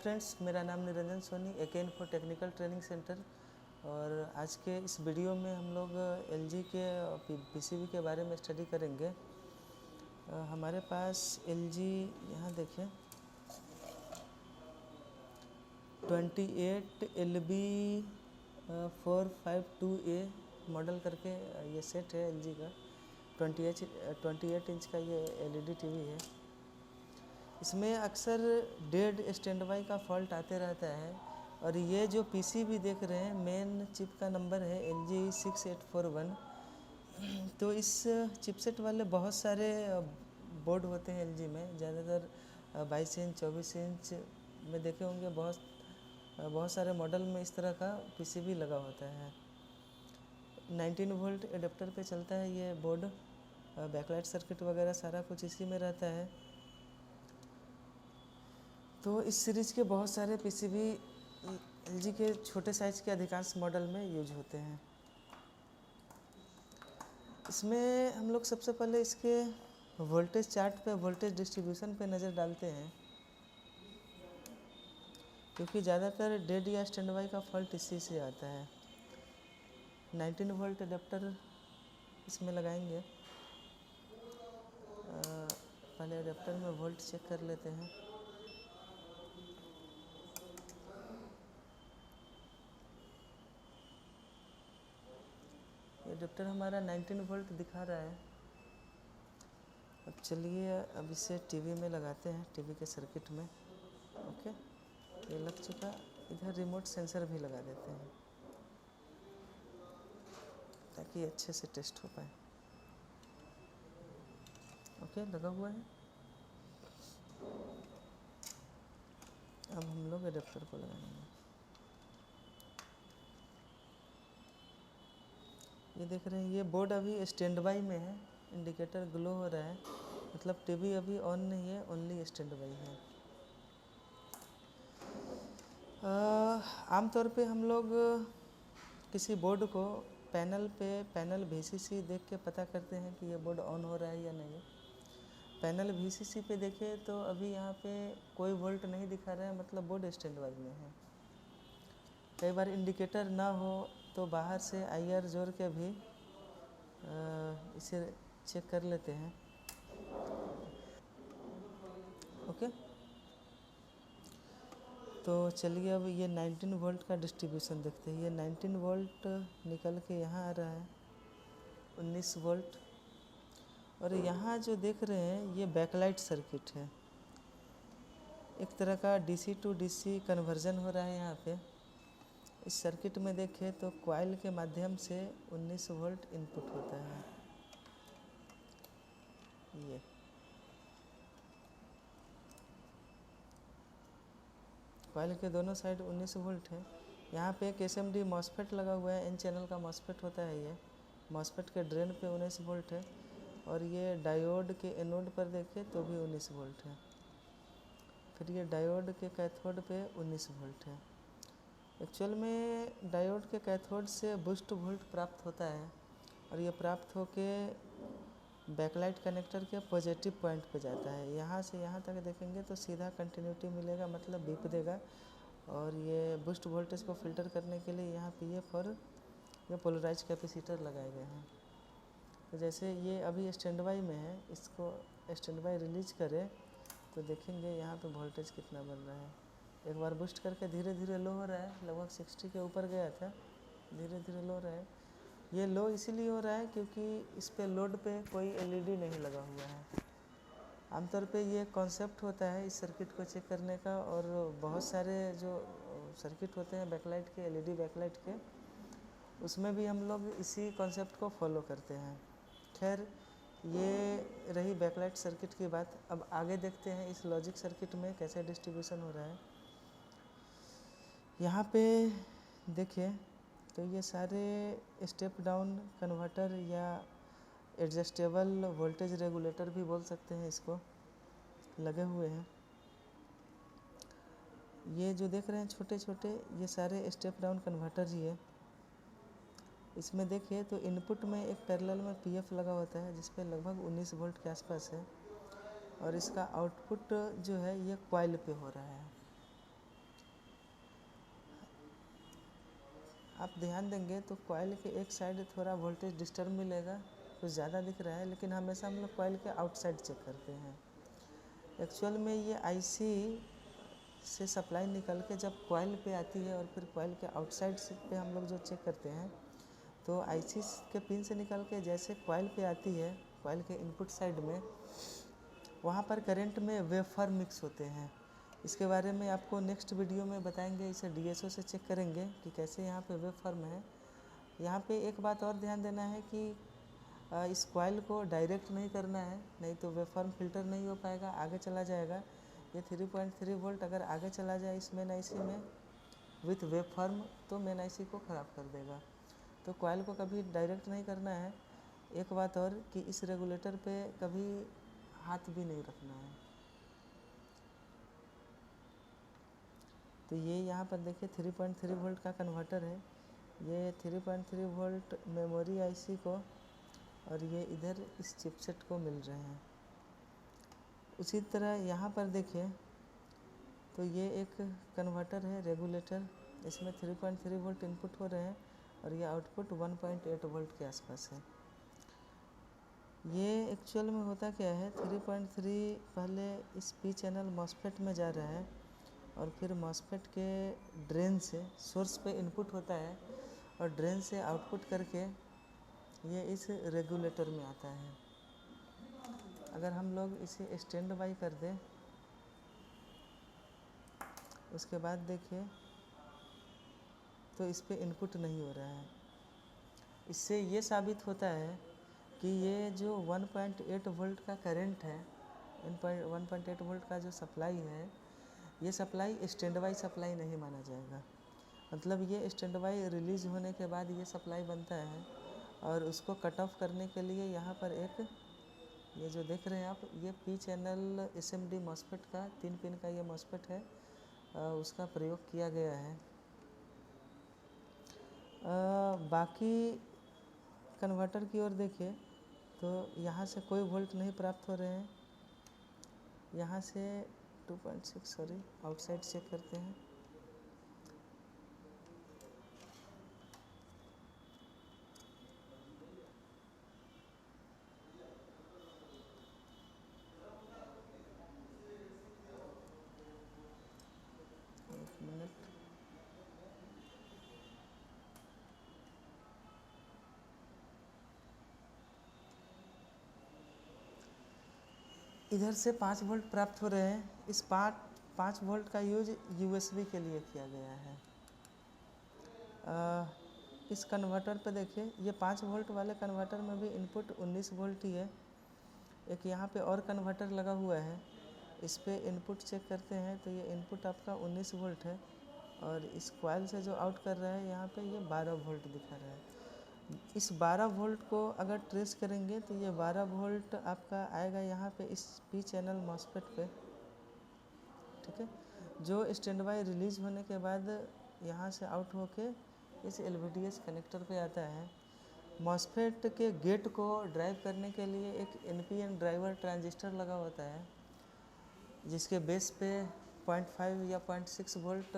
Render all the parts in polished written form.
Friends, मेरा नाम Niranjan Soni, AK info technical training centre. और आज के इस वीडियो में हम लोग LG के PCB के बारे में स्टडी करेंगे। हमारे पास LG यहाँ देखें 28LB452A मॉडल करके ये सेट है LG का। 28 इंच का ये LED TV है। इसमें अक्सर डेड स्टैंड बाई का फॉल्ट आते रहता है। और ये जो PCB देख रहे हैं, मेन चिप का नंबर है LG6841। तो इस चिपसेट वाले बहुत सारे बोर्ड होते हैं LG में, ज़्यादातर 22 इंच 24 इंच में देखे होंगे। बहुत सारे मॉडल में इस तरह का PCB लगा होता है। 19 वोल्ट एडाप्टर पे चलता है ये बोर्ड। बैकलाइट सर्किट वगैरह सारा कुछ इसी में रहता है। तो इस सीरीज के बहुत सारे PCB LG के छोटे साइज के अधिकांश मॉडल में यूज होते हैं। इसमें हम लोग सबसे पहले इसके वोल्टेज चार्ट पे, वोल्टेज डिस्ट्रीब्यूशन पे नज़र डालते हैं, क्योंकि ज़्यादातर डेड या स्टैंड बाई का फॉल्ट इसी से आता है। 19 वोल्ट एडाप्टर इसमें लगाएंगे। पहले एडाप्टर में वोल्ट चेक कर लेते हैं। एडाप्टर हमारा 19 वोल्ट दिखा रहा है। अब चलिए अब इसे टीवी में लगाते हैं, टीवी के सर्किट में। ओके, ये लग चुका। इधर रिमोट सेंसर भी लगा देते हैं ताकि अच्छे से टेस्ट हो पाए। ओके, लगा हुआ है। अब हम लोग एडाप्टर को लगाएंगे। ये देख रहे हैं, ये बोर्ड अभी स्टैंड बाई में है। इंडिकेटर ग्लो हो रहा है, मतलब टीवी अभी ऑन नहीं है, ओनली स्टैंड बाई है। आमतौर पे हम लोग किसी बोर्ड को पैनल VCC देख के पता करते हैं कि ये बोर्ड ऑन हो रहा है या नहीं। पैनल VCC पे देखें तो अभी यहाँ पे कोई वोल्ट नहीं दिखा रहा है, मतलब बोर्ड स्टैंड बाई में है। कई बार इंडिकेटर ना हो तो बाहर से IR जोड़ के भी इसे चेक कर लेते हैं। ओके, तो चलिए अब ये 19 वोल्ट का डिस्ट्रीब्यूशन देखते हैं। ये 19 वोल्ट निकल के यहाँ आ रहा है 19 वोल्ट। और यहाँ जो देख रहे हैं ये बैकलाइट सर्किट है। एक तरह का DC to DC कन्वर्जन हो रहा है यहाँ पे। इस सर्किट में देखें तो कॉइल के माध्यम से 19 वोल्ट इनपुट होता है। ये कॉइल के दोनों साइड 19 वोल्ट है। यहाँ पे एक SMD मॉसफेट लगा हुआ है, N चैनल का मॉसफेट होता है ये। मॉसफेट के ड्रेन पे 19 वोल्ट है। और ये डायोड के एनोड पर देखें तो भी 19 वोल्ट है। फिर ये डायोड के कैथोड पे 19 वोल्ट है। एक्चुअल में डायोड के कैथोड से बूस्ट वोल्ट प्राप्त होता है, और ये प्राप्त होके बैकलाइट कनेक्टर के पॉजिटिव पॉइंट पे जाता है। यहाँ से यहाँ तक देखेंगे तो सीधा कंटिन्यूटी मिलेगा, मतलब बीप देगा। और ये बूस्ट वोल्टेज को फिल्टर करने के लिए यहाँ PF और ये पोलराइज कैपेसिटर लगाए गए हैं। तो जैसे ये अभी स्टैंड बाई में है, इसको स्टैंड बाई रिलीज करें तो देखेंगे यहाँ पे वोल्टेज कितना बन रहा है। एक बार बूस्ट करके धीरे धीरे लो हो रहा है, लगभग 60 के ऊपर गया था, धीरे धीरे लो रहा है। ये लो इसीलिए हो रहा है क्योंकि इस पे लोड पे कोई LED नहीं लगा हुआ है। आमतौर पे ये कॉन्सेप्ट होता है इस सर्किट को चेक करने का, और बहुत सारे जो सर्किट होते हैं बैकलाइट के, LED बैकलाइट के, उसमें भी हम लोग इसी कॉन्सेप्ट को फॉलो करते हैं। खैर, ये रही बैकलाइट सर्किट की बात। अब आगे देखते हैं इस लॉजिक सर्किट में कैसे डिस्ट्रीब्यूशन हो रहा है। यहाँ पे देखिए तो ये सारे स्टेप डाउन कन्वर्टर या एडजस्टेबल वोल्टेज रेगुलेटर भी बोल सकते हैं इसको, लगे हुए हैं। ये जो देख रहे हैं छोटे छोटे, ये सारे स्टेप डाउन कन्वर्टर ही है। इसमें देखिए तो इनपुट में एक पैरेलल में PF लगा होता है, जिस पे लगभग 19 वोल्ट के आसपास है। और इसका आउटपुट जो है ये कॉइल पे हो रहा है। आप ध्यान देंगे तो कॉइल के एक साइड थोड़ा वोल्टेज डिस्टर्ब मिलेगा, कुछ ज़्यादा दिख रहा है, लेकिन हमेशा हम लोग कॉइल के आउटसाइड चेक करते हैं। एक्चुअल में ये आईसी से सप्लाई निकल के जब कॉइल पे आती है और फिर कॉइल के आउटसाइड से पे हम लोग जो चेक करते हैं, तो आईसी के पिन से निकल के जैसे कॉइल पे आती है, कॉइल के इनपुट साइड में, वहाँ पर करंट में वेवफॉर्म मिक्स होते हैं। इसके बारे में आपको नेक्स्ट वीडियो में बताएंगे, इसे डीएसओ से चेक करेंगे कि कैसे यहाँ पे वेवफॉर्म है। यहाँ पे एक बात और ध्यान देना है कि इस कॉइल को डायरेक्ट नहीं करना है, नहीं तो वेवफॉर्म फिल्टर नहीं हो पाएगा, आगे चला जाएगा। ये 3.3 वोल्ट अगर आगे चला जाए इस मेन आईसी में विथ वेवफॉर्म, तो मेन आईसी को ख़राब कर देगा। तो कॉइल को कभी डायरेक्ट नहीं करना है। एक बात और कि इस रेगुलेटर पे कभी हाथ भी नहीं रखना है। तो ये यहाँ पर देखिए 3.3 वोल्ट का कन्वर्टर है। ये 3.3 वोल्ट मेमोरी आईसी को और ये इधर इस चिपसेट को मिल रहे हैं। उसी तरह यहाँ पर देखिए तो ये एक कन्वर्टर है रेगुलेटर, इसमें 3.3 वोल्ट इनपुट हो रहे हैं और ये आउटपुट 1.8 वोल्ट के आसपास है। ये एक्चुअल में होता क्या है, 3.3 पहले इस पी चैनल मॉसफेट में जा रहा है और फिर मॉसफेट के ड्रेन से सोर्स पे इनपुट होता है और ड्रेन से आउटपुट करके ये इस रेगुलेटर में आता है। अगर हम लोग इसे स्टैंड बाई कर दें, उसके बाद देखिए तो इस पर इनपुट नहीं हो रहा है। इससे ये साबित होता है कि ये जो 1.8 वोल्ट का करंट है, 1.8 वोल्ट का जो सप्लाई है, ये सप्लाई स्टैंड बाई सप्लाई नहीं माना जाएगा। मतलब ये स्टैंड बाई रिलीज़ होने के बाद ये सप्लाई बनता है और उसको कट ऑफ करने के लिए यहाँ पर एक ये जो देख रहे हैं आप, ये पी चैनल एसएमडी मॉसफेट का 3 पिन का ये मॉसफेट है, उसका प्रयोग किया गया है। बाकी कन्वर्टर की ओर देखिए तो यहाँ से कोई वोल्ट नहीं प्राप्त हो रहे हैं। यहाँ से 2.6 आउटसाइड चेक करते हैं। एक मिनट, इधर से 5 वोल्ट प्राप्त हो रहे हैं। इस 5 वोल्ट का यूज यूएसबी के लिए किया गया है। इस कन्वर्टर पे देखिए, ये 5 वोल्ट वाले कन्वर्टर में भी इनपुट 19 वोल्ट ही है। एक यहाँ पे और कन्वर्टर लगा हुआ है, इस पे इनपुट चेक करते हैं तो ये इनपुट आपका 19 वोल्ट है और इस कॉइल से जो आउट कर रहा है यहाँ पे ये 12 वोल्ट दिखा रहा है। इस 12 वोल्ट को अगर ट्रेस करेंगे तो ये 12 वोल्ट आपका आएगा यहाँ पे इस पी चैनल मॉसफेट पे, ठीक है, जो स्टैंड बाई रिलीज़ होने के बाद यहाँ से आउट होके इस एलवीडीएस कनेक्टर पे आता है। मॉसफेट के गेट को ड्राइव करने के लिए एक एनपीएन ड्राइवर ट्रांजिस्टर लगा होता है, जिसके बेस पे 0.5 या 0.6 वोल्ट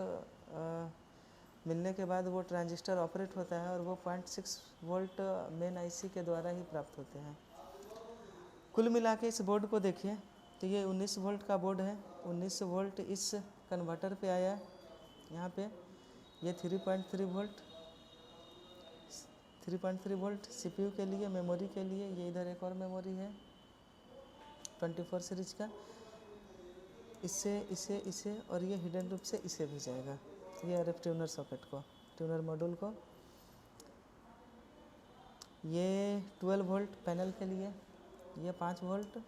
मिलने के बाद वो ट्रांजिस्टर ऑपरेट होता है और वो 0.6 वोल्ट मेन आईसी के द्वारा ही प्राप्त होते हैं। कुल मिला के इस बोर्ड को देखिए तो ये 19 वोल्ट का बोर्ड है। 19 वोल्ट इस कन्वर्टर पे आया है। यहाँ पे ये 3.3 वोल्ट सीपीयू के लिए, मेमोरी के लिए। ये इधर एक और मेमोरी है 24 सीरीज का, इससे इसे और ये हिडन रूप से इसे भी जाएगा, ये आरएफ ट्यूनर सॉकेट को, ट्यूनर मॉड्यूल को। ये 12 वोल्ट पैनल के लिए, ये 5 वोल्ट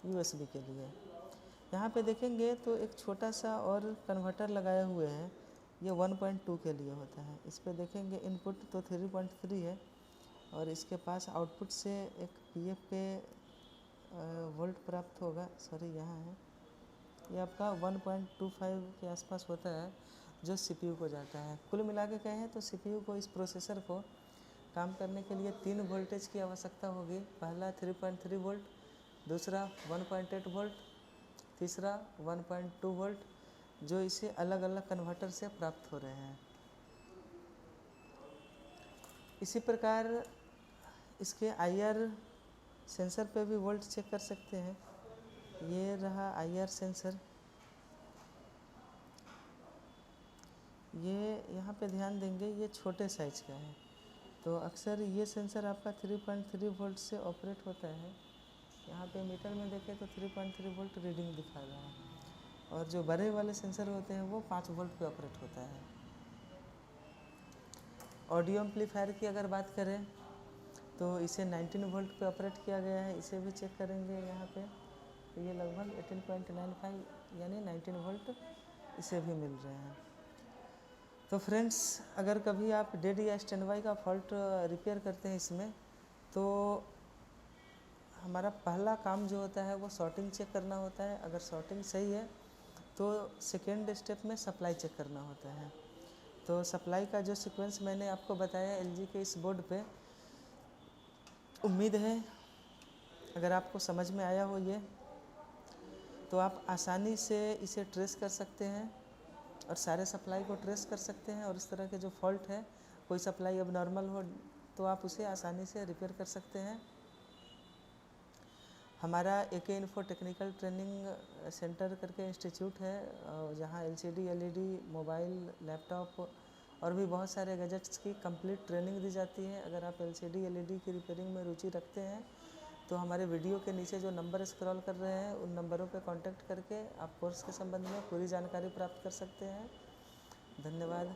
यूएसबी के लिए। यहाँ पे देखेंगे तो एक छोटा सा और कन्वर्टर लगाए हुए हैं, ये 1.2 के लिए होता है। इस पे देखेंगे इनपुट तो 3.3 है और इसके पास आउटपुट से एक पीएफ पे वोल्ट प्राप्त होगा, यहाँ है, ये आपका 1.25 के आसपास होता है जो सीपीयू को जाता है। कुल मिला के कहें तो सीपीयू को, इस प्रोसेसर को काम करने के लिए 3 वोल्टेज की आवश्यकता होगी। पहला 3.3 वोल्ट, दूसरा 1.8 वोल्ट, तीसरा 1.2 वोल्ट, जो इसे अलग अलग कन्वर्टर से प्राप्त हो रहे हैं। इसी प्रकार इसके IR सेंसर पे भी वोल्ट चेक कर सकते हैं। ये रहा IR सेंसर। ये यहाँ पे ध्यान देंगे, ये छोटे साइज का है, तो अक्सर ये सेंसर आपका 3.3 वोल्ट से ऑपरेट होता है। यहाँ पे मीटर में देखें तो 3.3 वोल्ट रीडिंग दिखा रहा है, और जो बड़े वाले सेंसर होते हैं वो 5 वोल्ट पे ऑपरेट होता है। ऑडियो एम्पलीफायर की अगर बात करें तो इसे 19 वोल्ट पे ऑपरेट किया गया है। इसे भी चेक करेंगे यहाँ पे, तो ये लगभग 18.95 यानी 19 वोल्ट इसे भी मिल रहे हैं। तो फ्रेंड्स, अगर कभी आप डेड या स्टैंड बाई का फॉल्ट रिपेयर करते हैं इसमें, तो हमारा पहला काम जो होता है वो शॉर्टिंग चेक करना होता है। अगर शॉर्टिंग सही है तो सेकेंड स्टेप में सप्लाई चेक करना होता है। तो सप्लाई का जो सीक्वेंस मैंने आपको बताया LG के इस बोर्ड पे, उम्मीद है अगर आपको समझ में आया हो ये, तो आप आसानी से इसे ट्रेस कर सकते हैं और सारे सप्लाई को ट्रेस कर सकते हैं। और इस तरह के जो फॉल्ट है, कोई सप्लाई अब नॉर्मल हो तो आप उसे आसानी से रिपेयर कर सकते हैं। हमारा AK info technical training centre करके इंस्टीट्यूट है, जहाँ LCD LED मोबाइल, लैपटॉप और भी बहुत सारे गैजेट्स की कंप्लीट ट्रेनिंग दी जाती है। अगर आप LCD LED की रिपेयरिंग में रुचि रखते हैं तो हमारे वीडियो के नीचे जो नंबर स्क्रॉल कर रहे हैं उन नंबरों पर कांटेक्ट करके आप कोर्स के संबंध में पूरी जानकारी प्राप्त कर सकते हैं। धन्यवाद।